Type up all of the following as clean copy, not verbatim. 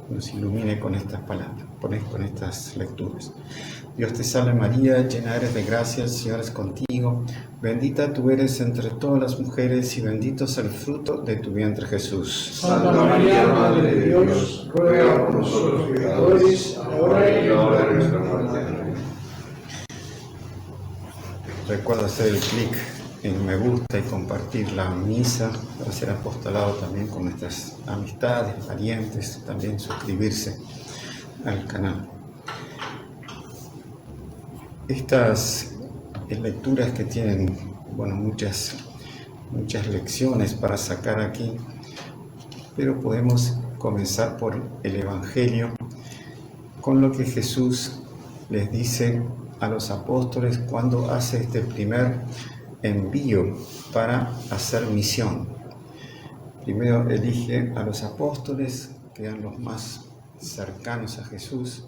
nos ilumine con estas palabras, con estas lecturas. Dios te salve María, llena eres de gracia, el Señor es contigo, bendita tú eres entre todas las mujeres y bendito es el fruto de tu vientre Jesús. Santa María, Madre de Dios, ruega por nosotros pecadores, ahora y en la hora de nuestra muerte. Amén. Recuerda hacer el clic en me gusta y compartir la misa para ser apostolado también con nuestras amistades, parientes, también suscribirse al canal. Estas lecturas que tienen muchas lecciones para sacar aquí, pero podemos comenzar por el Evangelio con lo que Jesús les dice a los apóstoles cuando hace este primer envío para hacer misión. Primero elige a los apóstoles, que eran los más cercanos a Jesús,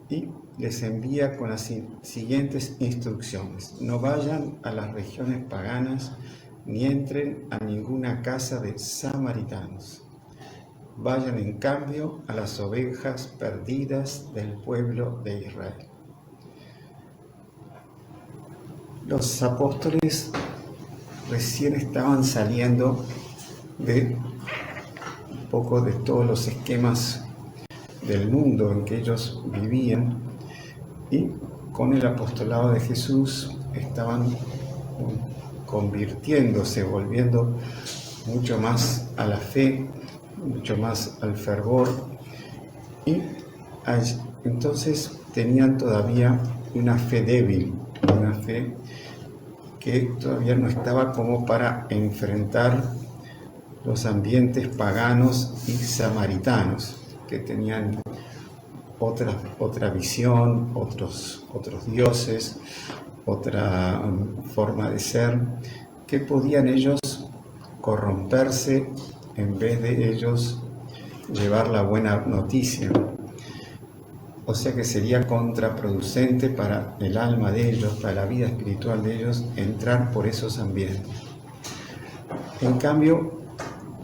y les envía con las siguientes instrucciones: no vayan a las regiones paganas ni entren a ninguna casa de samaritanos. Vayan en cambio a las ovejas perdidas del pueblo de Israel. Los apóstoles recién estaban saliendo de un poco de todos los esquemas del mundo en que ellos vivían, y con el apostolado de Jesús estaban convirtiéndose, volviendo mucho más a la fe, mucho más al fervor, y entonces tenían todavía una fe débil, una fe que todavía no estaba como para enfrentar los ambientes paganos y samaritanos, que tenían otra visión, otros dioses, otra forma de ser, que podían ellos corromperse en vez de ellos llevar la buena noticia. O sea que sería contraproducente para el alma de ellos, para la vida espiritual de ellos, entrar por esos ambientes. En cambio,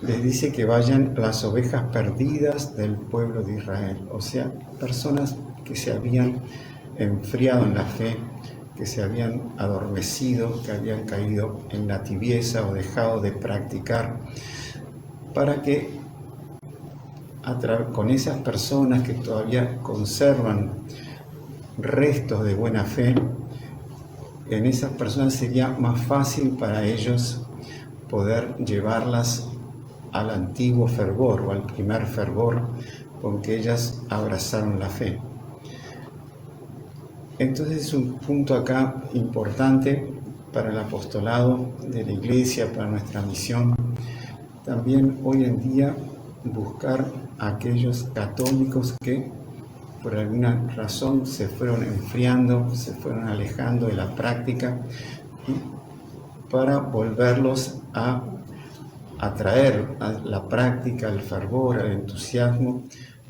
les dice que vayan las ovejas perdidas del pueblo de Israel, o sea, personas que se habían enfriado en la fe, que se habían adormecido, que habían caído en la tibieza o dejado de practicar, para que con esas personas que todavía conservan restos de buena fe, en esas personas sería más fácil para ellos poder llevarlas al antiguo fervor o al primer fervor con que ellas abrazaron la fe. Entonces es un punto acá importante para el apostolado de la Iglesia, para nuestra misión. También hoy en día buscar a aquellos católicos que por alguna razón se fueron enfriando, se fueron alejando de la práctica, y para volverlos a atraer a la práctica, al fervor, al entusiasmo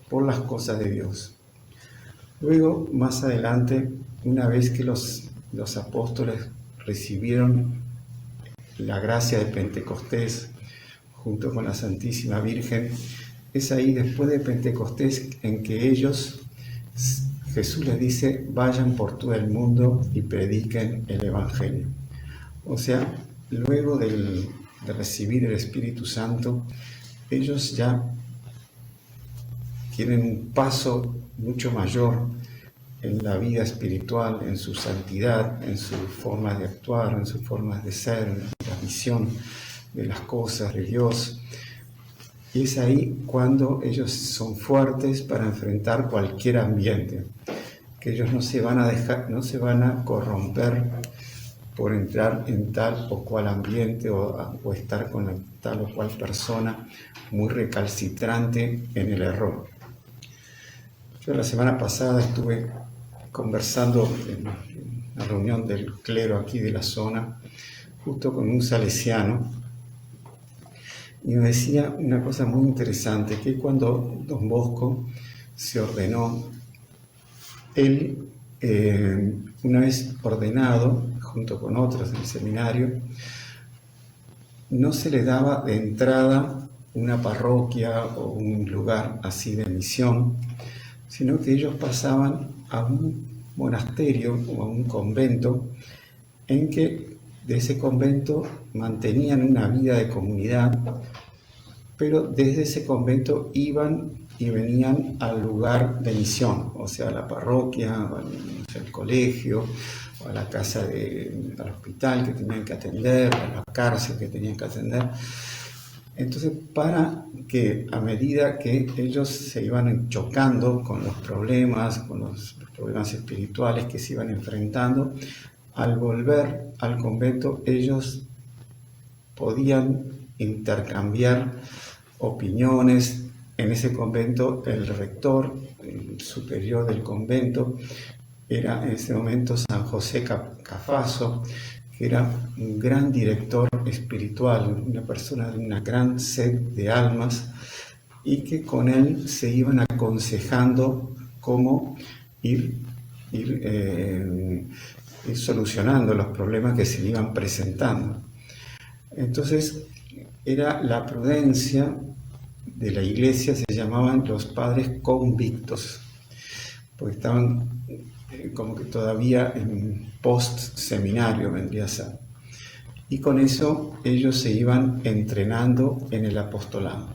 por las cosas de Dios. Luego, más adelante, una vez que los apóstoles recibieron la gracia de Pentecostés junto con la Santísima Virgen, es ahí después de Pentecostés en que Jesús les dice: vayan por todo el mundo y prediquen el Evangelio. O sea, luego de recibir el Espíritu Santo, ellos ya tienen un paso mucho mayor en la vida espiritual, en su santidad, en sus formas de actuar, en sus formas de ser, en la visión de las cosas de Dios. Y es ahí cuando ellos son fuertes para enfrentar cualquier ambiente, que ellos no se van a corromper por entrar en tal o cual ambiente o estar con tal o cual persona muy recalcitrante en el error. Yo la semana pasada estuve conversando en una reunión del clero aquí de la zona, justo con un salesiano, y me decía una cosa muy interesante, que cuando Don Bosco se ordenó, él, una vez ordenado, junto con otros en el seminario, no se le daba de entrada una parroquia o un lugar así de misión, sino que ellos pasaban a un monasterio o a un convento en que de ese convento mantenían una vida de comunidad, pero desde ese convento iban y venían al lugar de misión, o sea, a la parroquia, al colegio, o a la casa al hospital que tenían que atender, a la cárcel que tenían que atender. Entonces, para que a medida que ellos se iban chocando con los problemas espirituales que se iban enfrentando, al volver al convento ellos podían intercambiar opiniones. En ese convento el rector, el superior del convento, era en ese momento San José Cafaso, que era un gran director espiritual, una persona de una gran sed de almas, y que con él se iban aconsejando cómo ir solucionando los problemas que se iban presentando. Entonces, era la prudencia de la iglesia, se llamaban los padres convictos, porque estaban como que todavía en post-seminario, vendría a ser. Y con eso ellos se iban entrenando en el apostolado.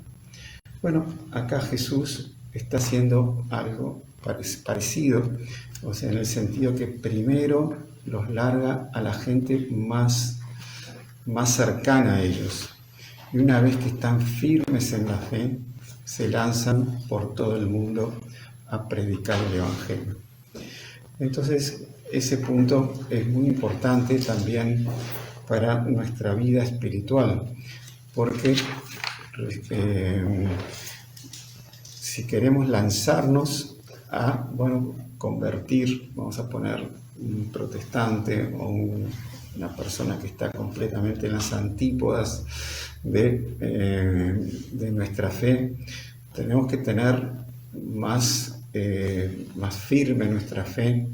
Bueno, acá Jesús está haciendo algo parecido, o sea, en el sentido que primero los larga a la gente más cercana a ellos. Y una vez que están firmes en la fe, se lanzan por todo el mundo a predicar el Evangelio. Entonces, ese punto es muy importante también para nuestra vida espiritual, porque si queremos lanzarnos a, convertir, vamos a poner un protestante o una persona que está completamente en las antípodas de nuestra fe, tenemos que tener más firme nuestra fe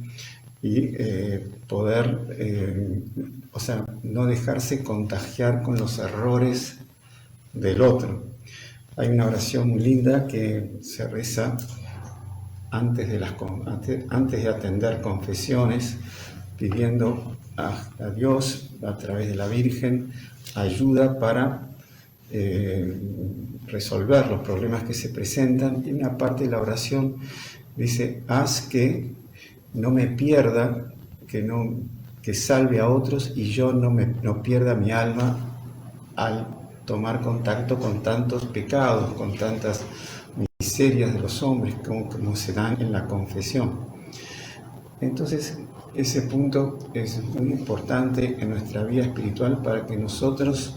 y poder, no dejarse contagiar con los errores del otro. Hay una oración muy linda que se reza antes de atender confesiones, pidiendo a Dios, a través de la Virgen, ayuda para resolver los problemas que se presentan. Y una parte de la oración dice: haz que no me pierda, que salve a otros y yo no pierda mi alma al tomar contacto con tantos pecados, con tantas miserias de los hombres como se dan en la confesión. Entonces, ese punto es muy importante en nuestra vida espiritual para que nosotros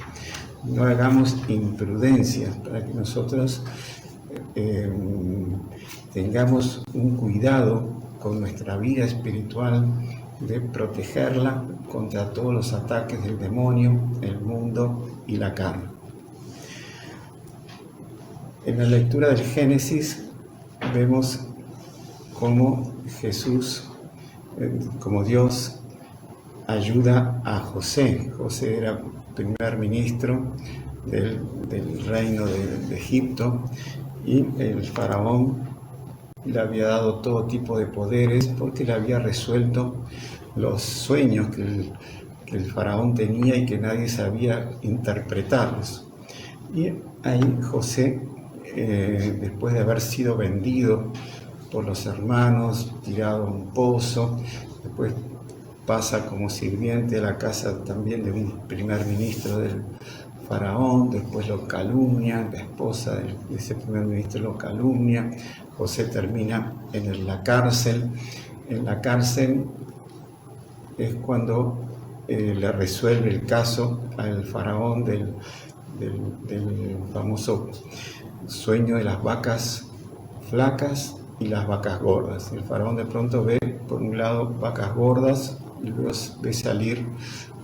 no hagamos imprudencias, para que nosotros tengamos un cuidado con nuestra vida espiritual, de protegerla contra todos los ataques del demonio, el mundo y la carne. En la lectura del Génesis vemos cómo Jesús, como Dios, ayuda a José. José era primer ministro del reino de Egipto, y el faraón le había dado todo tipo de poderes porque le había resuelto los sueños que el faraón tenía y que nadie sabía interpretarlos. Y ahí José, después de haber sido vendido por los hermanos, tirado a un pozo, después pasa como sirviente a la casa también de un primer ministro del faraón, después lo calumnia, la esposa de ese primer ministro lo calumnia, José termina en la cárcel. En la cárcel es cuando le resuelve el caso al faraón del famoso sueño de las vacas flacas y las vacas gordas. El faraón de pronto ve por un lado vacas gordas y luego ve salir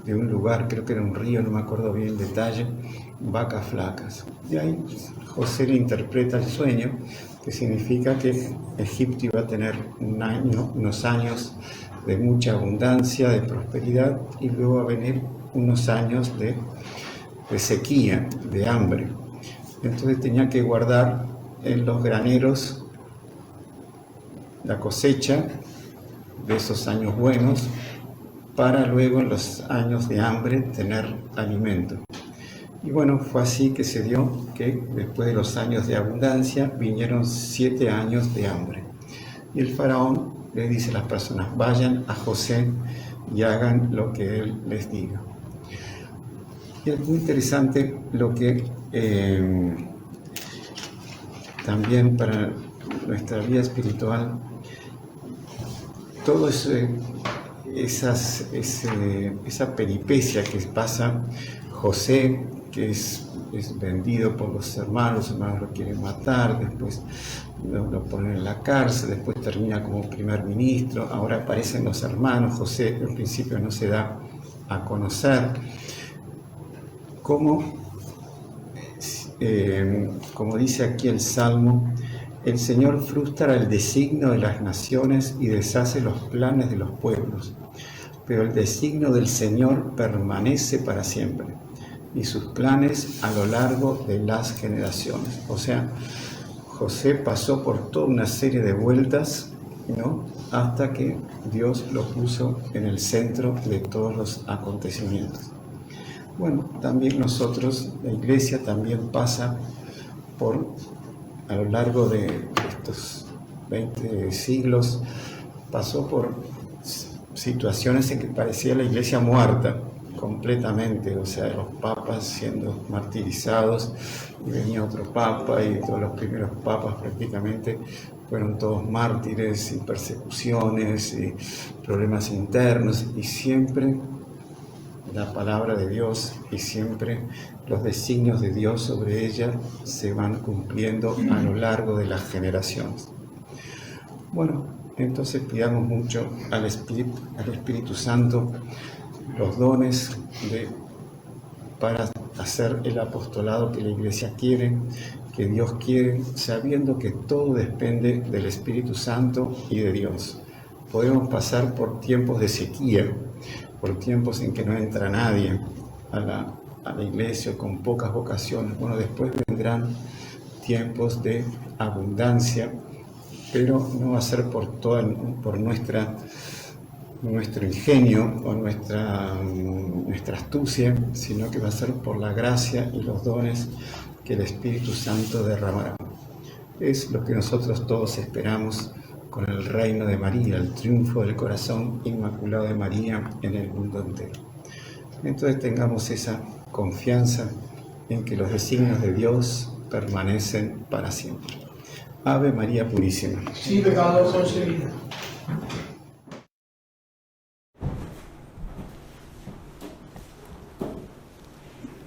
de un lugar, creo que era un río, no me acuerdo bien el detalle, vacas flacas. Y ahí José le interpreta el sueño, que significa que Egipto iba a tener unos años de mucha abundancia, de prosperidad, y luego va a venir unos años de sequía, de hambre. Entonces tenía que guardar en los graneros la cosecha de esos años buenos para luego en los años de hambre tener alimento. Y bueno, fue así que se dio que después de los años de abundancia vinieron 7 años de hambre. Y el faraón le dice a las personas, vayan a José y hagan lo que él les diga. Y es muy interesante lo que también para nuestra vida espiritual, todo esa peripecia que pasa José, que es vendido por los hermanos lo quieren matar, después lo ponen en la cárcel, después termina como primer ministro, ahora aparecen los hermanos, José al principio no se da a conocer, como dice aquí el Salmo, el Señor frustra el designio de las naciones y deshace los planes de los pueblos, pero el designio del Señor permanece para siempre y sus planes a lo largo de las generaciones. O sea, José pasó por toda una serie de vueltas, ¿no?, hasta que Dios lo puso en el centro de todos los acontecimientos. Bueno, también nosotros, la Iglesia también pasa a lo largo de estos 20 siglos, pasó por situaciones en que parecía la Iglesia muerta completamente, o sea, los papas siendo martirizados y venía otro papa y todos los primeros papas prácticamente fueron todos mártires y persecuciones y problemas internos, y siempre la palabra de Dios y siempre los designios de Dios sobre ella se van cumpliendo a lo largo de las generaciones. Bueno, entonces pidamos mucho al Espíritu Santo los dones para hacer el apostolado que la Iglesia quiere, que Dios quiere, sabiendo que todo depende del Espíritu Santo y de Dios. Podemos pasar por tiempos de sequía, por tiempos en que no entra nadie a la iglesia con pocas vocaciones. Bueno, después vendrán tiempos de abundancia, pero no va a ser por nuestro ingenio o nuestra astucia, sino que va a ser por la gracia y los dones que el Espíritu Santo derramará. Es lo que nosotros todos esperamos con el reino de María, el triunfo del corazón inmaculado de María en el mundo entero. Entonces tengamos esa confianza en que los designios de Dios permanecen para siempre. Ave María Purísima. Sin pecado concebida.